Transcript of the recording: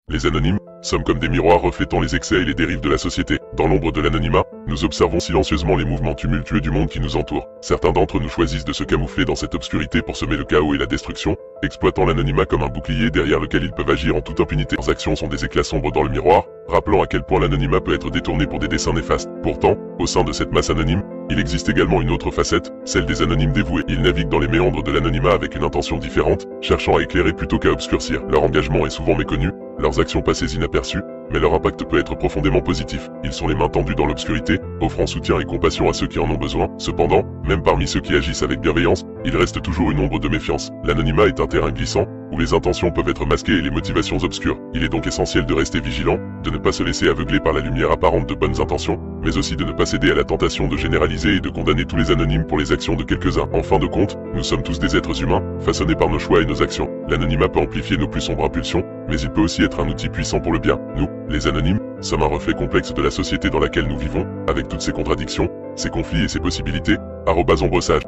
Les anonymes, sommes comme des miroirs reflétant les excès et les dérives de la société. Dans l'ombre de l'anonymat, nous observons silencieusement les mouvements tumultueux du monde qui nous entoure. Certains d'entre nous choisissent de se camoufler dans cette obscurité pour semer le chaos et la destruction, exploitant l'anonymat comme un bouclier derrière lequel ils peuvent agir en toute impunité. Leurs actions sont des éclats sombres dans le miroir, rappelant à quel point l'anonymat peut être détourné pour des desseins néfastes. Pourtant, au sein de cette masse anonyme, il existe également une autre facette, celle des anonymes dévoués. Ils naviguent dans les méandres de l'anonymat avec une intention différente, cherchant à éclairer plutôt qu'à obscurcir. Leur engagement est souvent méconnu, leurs actions passées inaperçues, mais leur impact peut être profondément positif. Ils sont les mains tendues dans l'obscurité, offrant soutien et compassion à ceux qui en ont besoin. Cependant, même parmi ceux qui agissent avec bienveillance, il reste toujours une ombre de méfiance. L'anonymat est un terrain glissant, où les intentions peuvent être masquées et les motivations obscures. Il est donc essentiel de rester vigilant, de ne pas se laisser aveugler par la lumière apparente de bonnes intentions, mais aussi de ne pas céder à la tentation de généraliser et de condamner tous les anonymes pour les actions de quelques-uns. En fin de compte, nous sommes tous des êtres humains, façonnés par nos choix et nos actions. L'anonymat peut amplifier nos plus sombres impulsions, mais il peut aussi être un outil puissant pour le bien. Nous, les anonymes, sommes un reflet complexe de la société dans laquelle nous vivons, avec toutes ses contradictions, ses conflits et ses possibilités. @ombressage